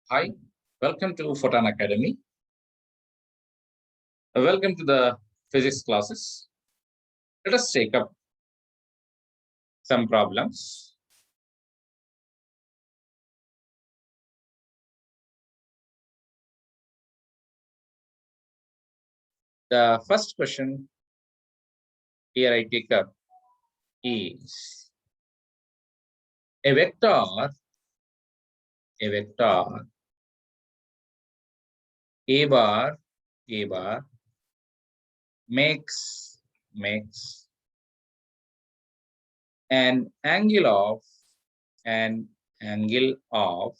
Hi, welcome to Photon Academy. Welcome to the physics classes. Let us take up some problems. The first question here I take up is a vector a bar makes an angle of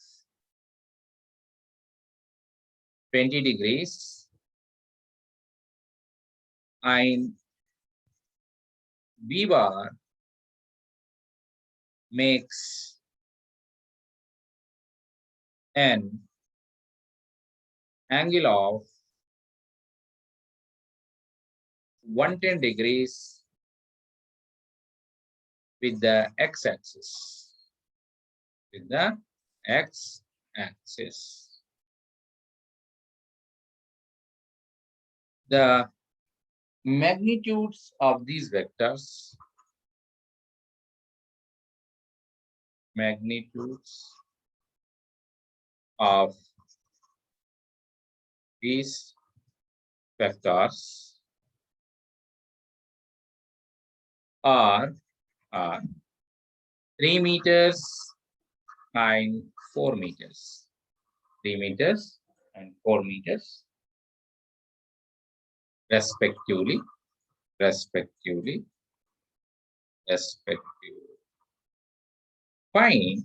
20 degrees and B bar makes an angle of 110 degrees with the x-axis. The magnitudes of these vectors, are 3 meters and 4 meters. 3 meters and 4 meters respectively. Find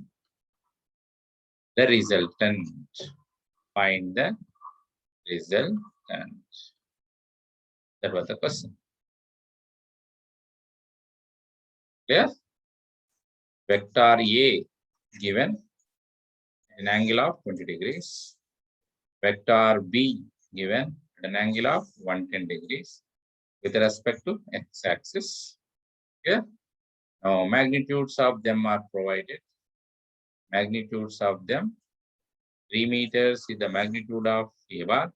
the resultant. That was the question. Clear? Vector A given an angle of 20 degrees. Vector B given an angle of 110 degrees with respect to x-axis. Here, now magnitudes of them are provided. 3 meters is the magnitude of A bar,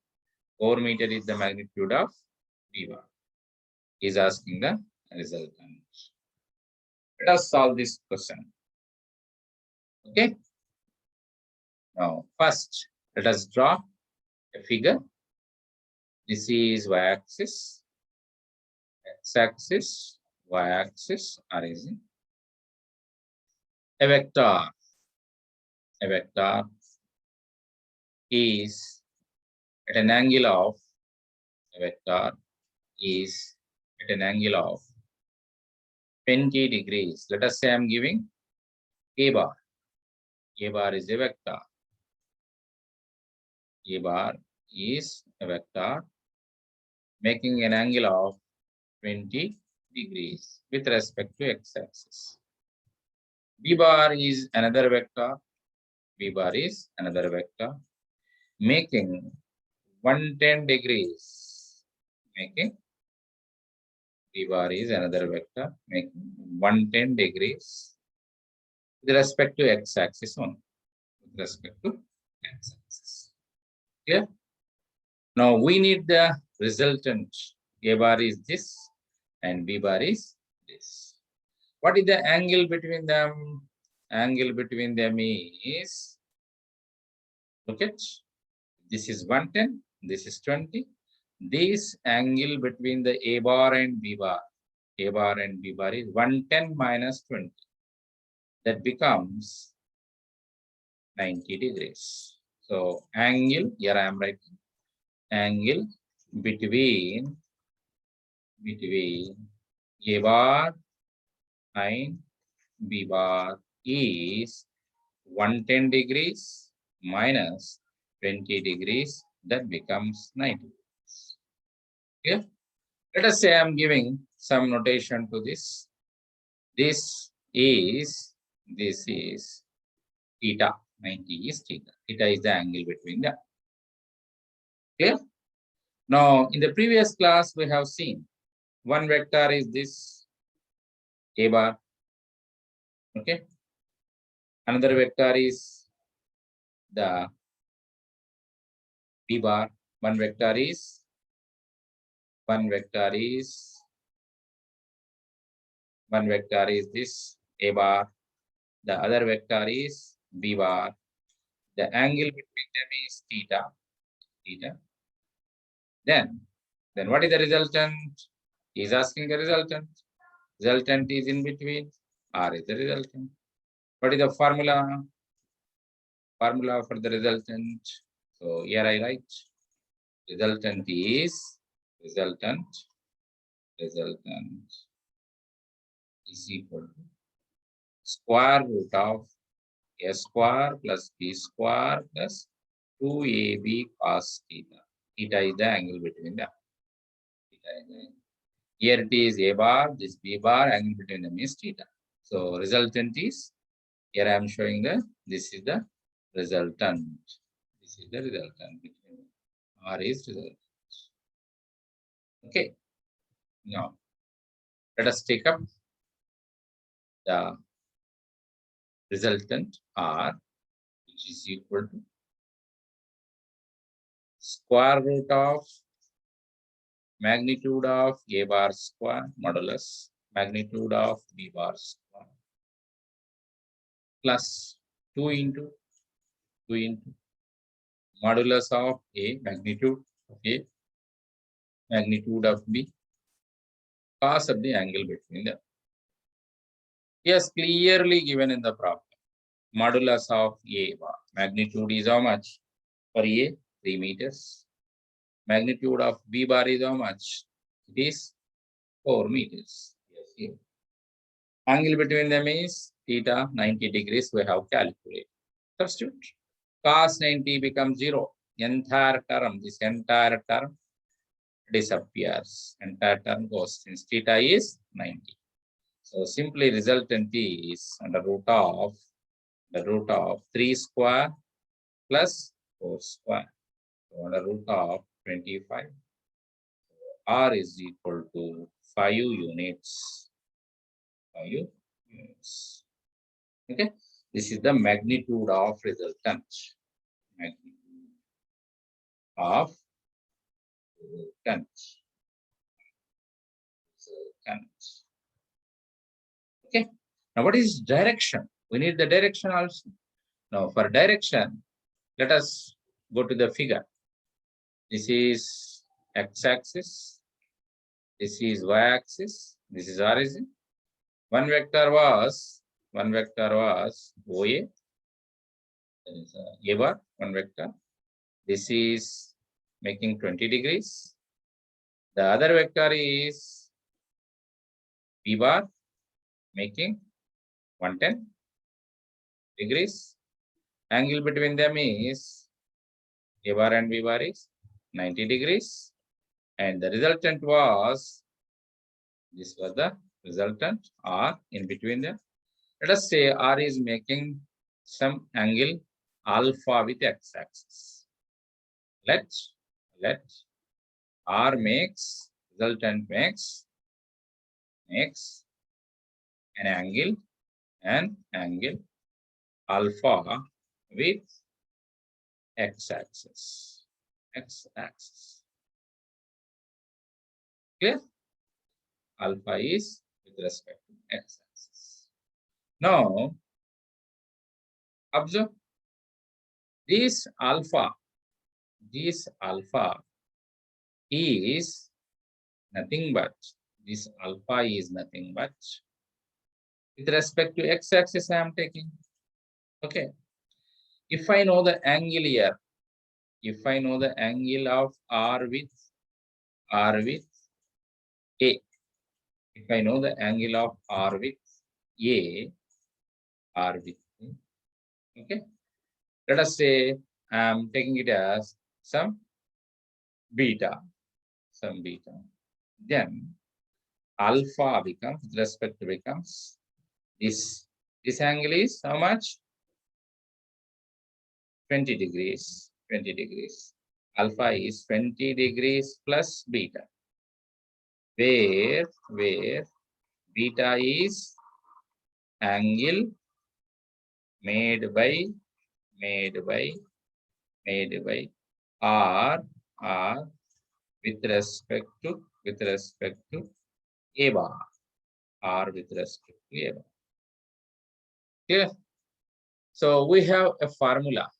4 meters is the magnitude of B bar. Is asking the resultant. Let us solve this question. Okay. Now, first, let us draw a figure. This is y-axis, x-axis, y-axis arranging. A vector is at an angle of 20 degrees. Let us say I am giving A bar. A bar is a vector. A bar is a vector making an angle of 20 degrees with respect to x-axis. B bar is another vector. Making 110 degrees. B bar is another vector making 110 degrees with respect to x-axis only. Clear? Now we need the resultant. A bar is this and B bar is this. What is the angle between them? Angle between them is, look at, this is 110, this is 20. This angle between the A bar and B bar is 110 minus 20. That becomes 90 degrees. So angle, here I am writing, angle between A bar and B bar is 110 degrees minus 20 degrees. That becomes 90 degrees. Okay? Let us say I am giving some notation to this. This is theta. 90 is theta. Theta is the angle between them. Clear? Now, in the previous class, we have seen one vector is this A bar. Okay. Another vector is the B bar. One vector is this A bar. The other vector is B bar. The angle between them is theta. Then what is the resultant? He is asking the resultant. Resultant is in between. R is the resultant. What is the formula? Formula for the resultant. So here I write resultant is equal to square root of a square plus b square plus 2ab cos theta. Theta is the angle between them. Here it is a bar, this b bar, angle between them is theta. So resultant is, here I am showing this is the resultant. This is the resultant. R is resultant. Okay. Now, let us take up the resultant R, which is equal to square root of magnitude of A bar square modulus magnitude of B bar square plus 2 into modulus of A, magnitude of A, magnitude of B, cos of the angle between them. Yes, clearly given in the problem. Modulus of A bar. Magnitude is how much? For A, 3 meters. Magnitude of B bar is how much? It is 4 meters. Yes, here. Angle between them is theta, 90 degrees. We have calculated. Substitute. Cos 90 becomes 0. Entire term, this entire term disappears. Entire term goes since theta is 90. So simply resultant is under root of 3 square plus 4 square. So under root of 25. R is equal to 5 units. 5 units. Okay. This is the magnitude of resultant. Magnitude of resultant. Okay. Now what is direction? We need the direction also. Now for direction, let us go to the figure. This is x-axis. This is y-axis. This is origin. One vector was OA. That is A bar, one vector. This is making 20 degrees. The other vector is B bar, making 110 degrees. Angle between them is A bar and B bar is 90 degrees. And the resultant was, this was the resultant, R in between them. Let us say R is making some angle alpha with x-axis. Let R makes, resultant makes an angle alpha with x-axis. Clear? Alpha is with respect to x-axis. Now, observe this alpha is nothing but, this alpha is nothing but with respect to x-axis I am taking. Okay. If I know the angle here, if I know the angle of R with A, if I know the angle of R with A, okay. Let us say I am taking it as some beta. Then alpha becomes, with respect to becomes, this angle is how much? 20 degrees. Alpha is 20 degrees plus beta. Where beta is angle made by R with respect to A bar. R with respect to A bar. Clear? So we have a formula.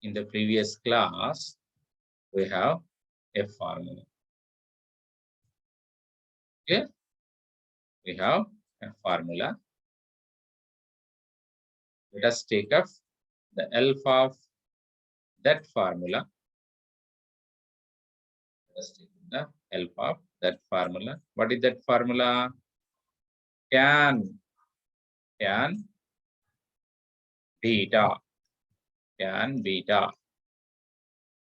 In the previous class, we have a formula. Okay? We have a formula. Let us take up the help of that formula. Let us take the help of that formula. What is that formula? Tan beta. Tan beta.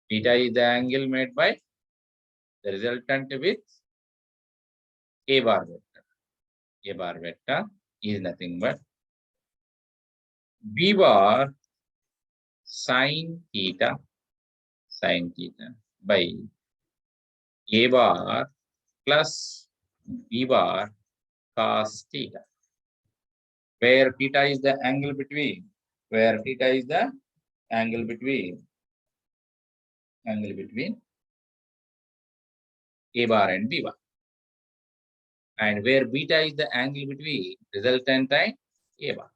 Beta is the angle made by the resultant with A bar vector. A bar vector is nothing but B bar sine theta by A bar plus B bar cos theta, where theta is the angle between A bar and B bar, and where beta is the angle between resultant and A bar.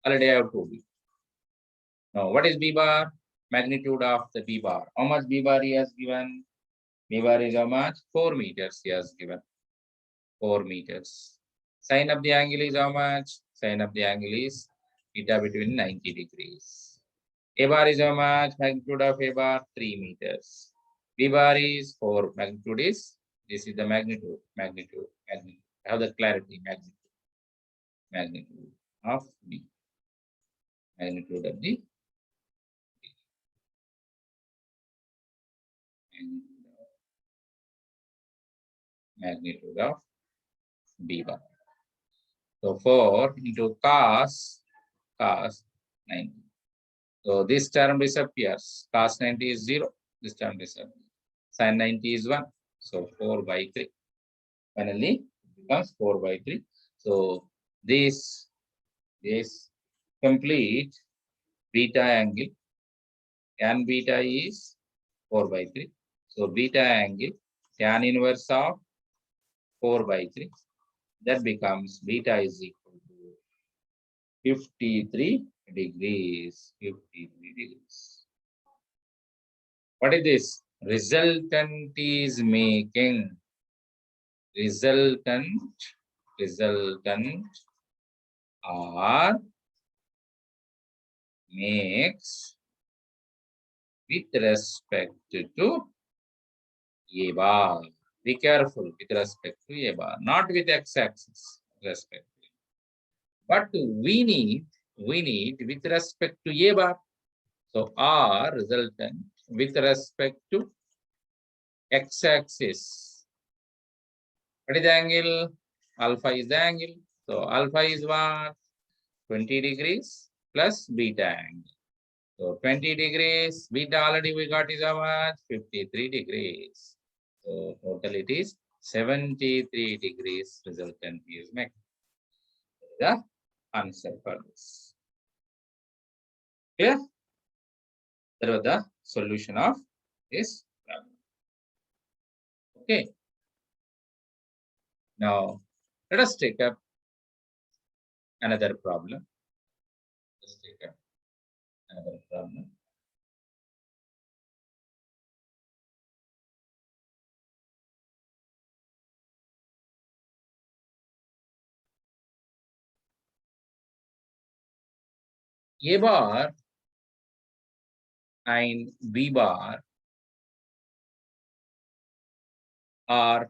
Already I have told you. Now, what is B bar? Magnitude of the B bar. How much B bar he has given? B bar is how much? 4 meters he has given. 4 meters. Sine of the angle is how much? Sine of the angle is theta between 90 degrees. A bar is how much? Magnitude of A bar 3 meters. B bar is 4. Magnitude is, this is the magnitude. Have the clarity, magnitude of B. Magnitude of the magnitude of B bar. So 4 into cos 90. So this term disappears. Cos 90 is 0. This term disappears. Sin 90 is 1. So 4 by 3. Finally, it becomes 4 by 3. So this complete beta angle, tan beta is 4 by 3. So beta angle, tan inverse of 4 by 3. That becomes beta is equal to 53 degrees. 53 degrees. What is this? Resultant is making. Resultant or makes with respect to A bar. Be careful with respect to A bar, not with x-axis respect. But we need with respect to A bar. So R resultant with respect to x-axis. What is the angle? Alpha is the angle. So alpha is what? 20 degrees plus beta angle. So 20 degrees, beta already we got is how much? 53 degrees. So total it is 73 degrees resultant is made. The answer for this. Clear? That was the solution of this problem. Okay. Now let us take up another problem. Let's take up another problem. A bar and B bar are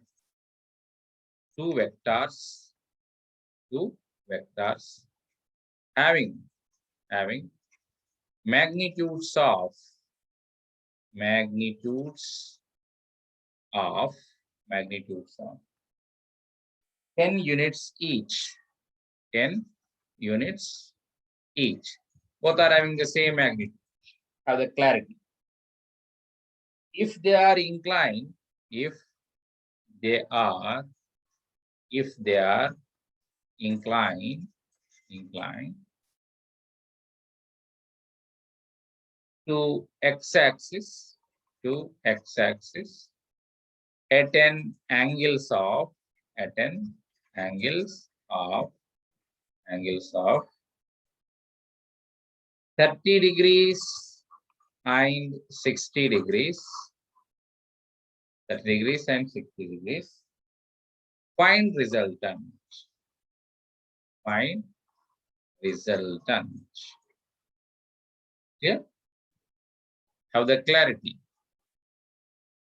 two vectors having magnitudes of 10 units each. 10 units each. Both are having the same magnitude. Have the clarity. If they are inclined, if they are inclined to x-axis, to x-axis at an angles of 30 degrees and 60 degrees. 30 degrees and 60 degrees. Find resultant. Find resultant. Yeah. Have the clarity.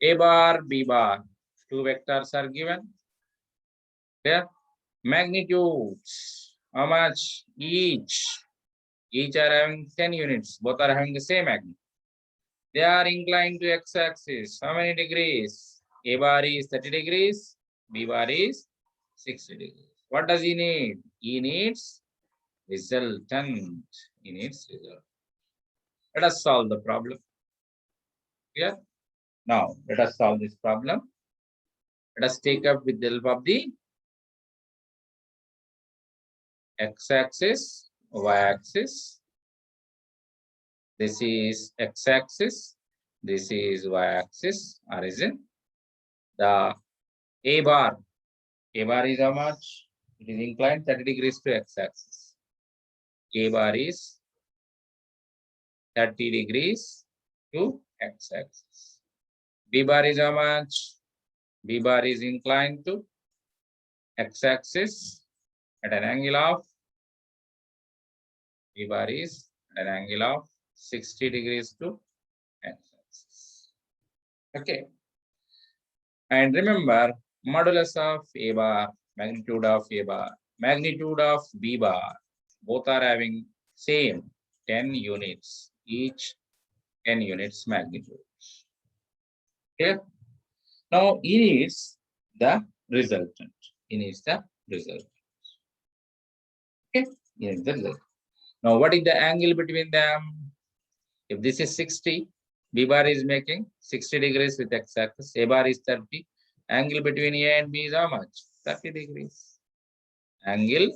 A bar, B bar. Two vectors are given. Yeah. Magnitudes. How much? Each are having 10 units. Both are having the same magnitude. They are inclined to x-axis. How many degrees? A bar is 30 degrees. B bar is 60 degrees. What does he need? He needs resultant. He needs result. Let us solve the problem. Clear? Now, let us solve this problem. Let us take up with the help of the x-axis, y-axis. This is x-axis. This is y-axis origin. The A bar is how much? It is inclined 30 degrees to x-axis. A bar is 30 degrees to x-axis. B bar is how much? B bar is inclined to x-axis at an angle of, B bar is at an angle of 60 degrees to x-axis. Okay. And remember, modulus of A bar, magnitude of A bar, magnitude of B bar, both are having same 10 units, each 10 units magnitude. Okay. Now, he needs the resultant. He needs the resultant. Okay. Yes, the result. Now, what is the angle between them? If this is 60, B bar is making 60 degrees with x-axis, A bar is 30. Angle between A and B is how much? 30 degrees. Angle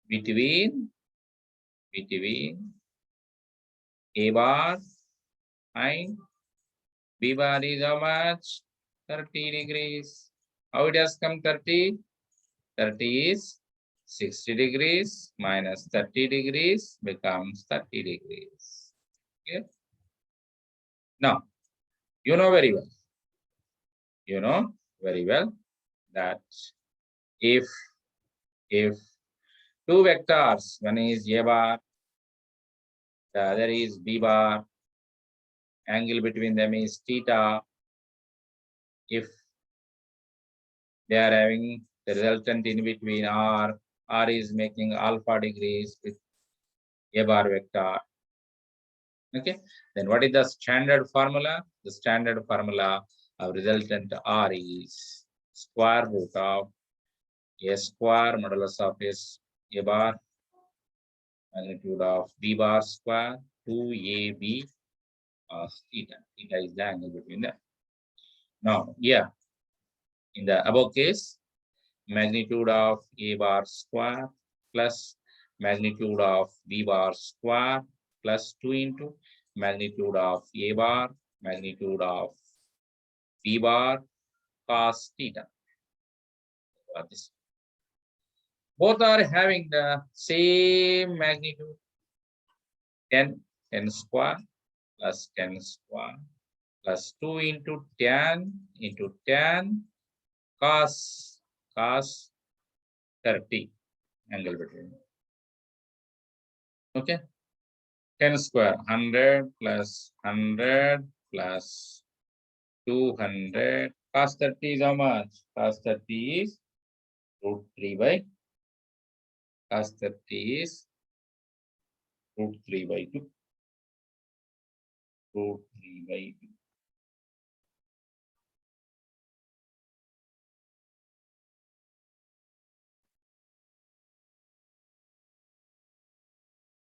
between A bar and B bar is how much? 30 degrees. How it has come 30? 30 is 60 degrees minus 30 degrees becomes 30 degrees. Okay. Now, you know very well that if two vectors, one is A bar, the other is B bar, angle between them is theta. If they are having the resultant in between R is making alpha degrees with A bar vector. Okay, then what is the standard formula? The standard formula of resultant R is square root of A square modulus of S A bar magnitude of B bar square 2AB theta. Theta is the angle between them. Now, yeah, in the above case, magnitude of A bar square plus magnitude of B bar square plus 2 into magnitude of A bar, magnitude of B bar cos theta. Both are having the same magnitude, 10 square plus 10 square plus 2 into 10 cos 30 angle between. Okay. 10 square, 100 plus 100 plus 200. Cos 30 is how much? Cos 30 is root 3 by, cos 30 is root 3 by 2. Root 3 by 2.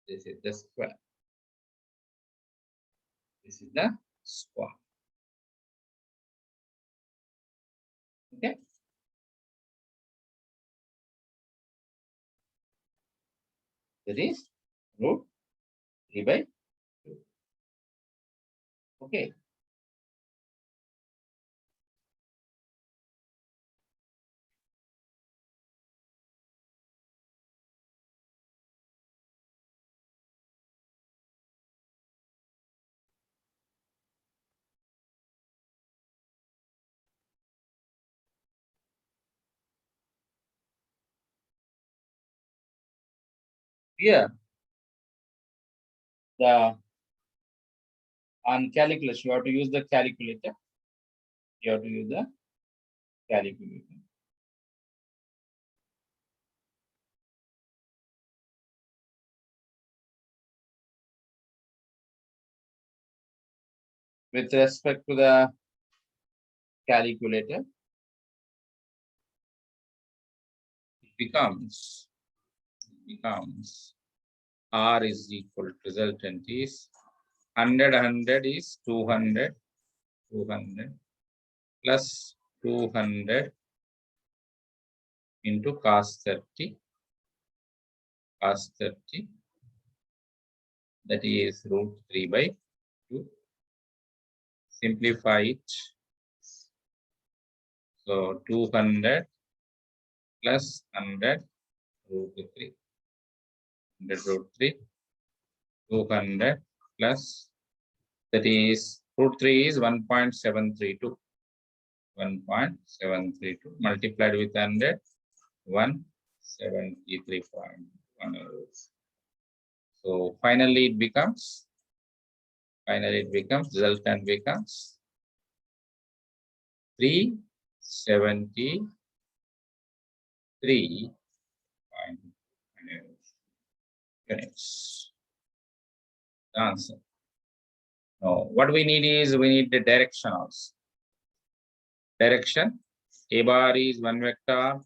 This is the square. This is the square. Okay. That is root 3 by 2. Okay. Here, on calculus, you have to use the calculator. You have to use the calculator. With respect to the calculator, it becomes R is equal to resultant is 100 is 200 plus 200 into cos 30 that is root 3 by 2. Simplify it. So 200 plus 100 root 3. 100 root 3. 200 plus, that is root 3 is 1.732. 1.732 multiplied with 100, 173.1. So finally it becomes resultant becomes 373 units. The answer. Now, what we need is we need the direction also. Direction. A bar is one vector,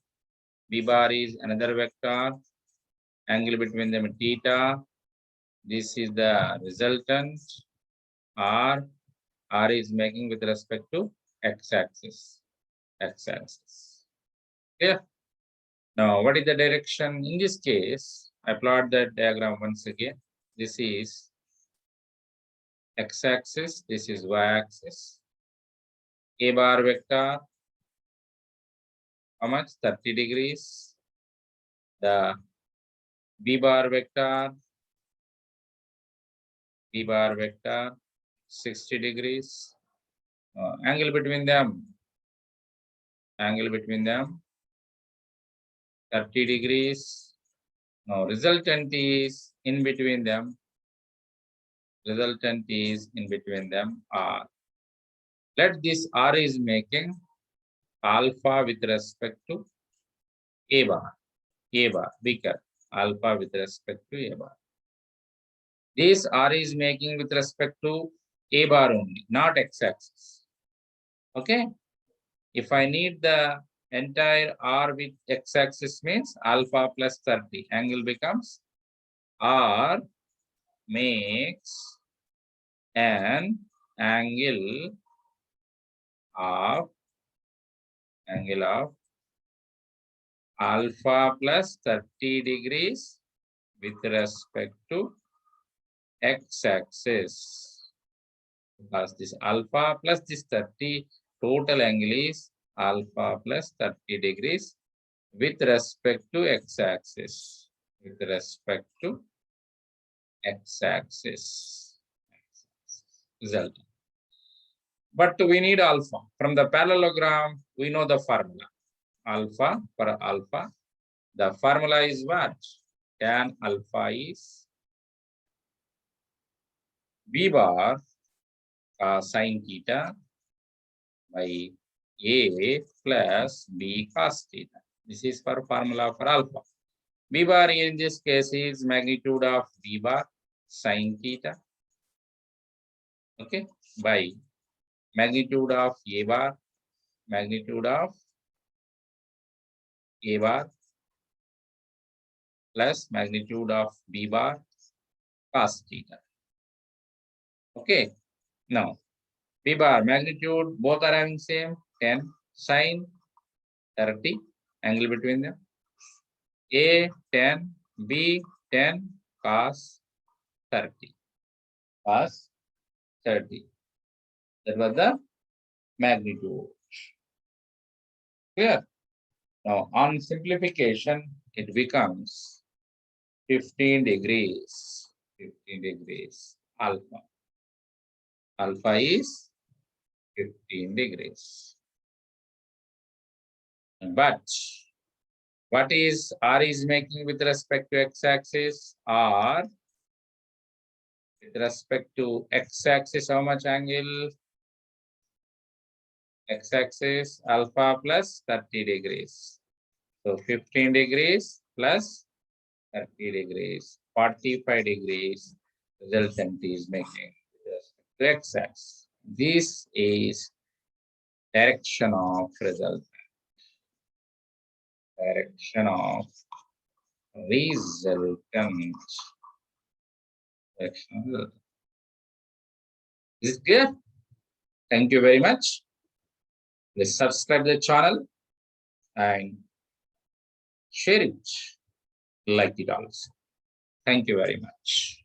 B bar is another vector. Angle between them theta. This is the resultant. R is making with respect to x-axis. Yeah. Now, what is the direction? In this case, I plot the diagram once again. This is x-axis, this is y-axis. A bar vector, how much? 30 degrees. The B bar vector, 60 degrees. Angle between them, 30 degrees. Now, resultant is in between them. R. Let this R is making alpha with respect to A bar. Bigger. Alpha with respect to A bar. This R is making with respect to A bar only, not x-axis. Okay. If I need the entire R with x-axis means alpha plus 30. Angle becomes R makes an angle of alpha plus 30 degrees with respect to x-axis. Because this alpha plus this 30 total angle is alpha plus 30 degrees with respect to x-axis. Result. But we need alpha. From the parallelogram, we know the formula. Alpha for alpha. The formula is what? Tan alpha is B bar sin theta by A plus B cos theta. This is for formula for alpha. B bar in this case is magnitude of B bar sin theta. Okay, by magnitude of A bar plus magnitude of B bar cos theta. Okay, now B bar magnitude both are having same 10 sin 30 angle between them. A 10, B 10 cos 30. That was the magnitude. Clear? Now on simplification, it becomes 15 degrees. Alpha. Alpha is 15 degrees. But What is R is making with respect to x-axis? R with respect to x-axis, how much angle? X-axis alpha plus 30 degrees. So 15 degrees plus 30 degrees, 45 degrees. Resultant is making with respect to x-axis. This is direction of result. Direction of resultant. Direction of result. Is it clear? Thank you very much. Please subscribe the channel and share it, like it also. Thank you very much.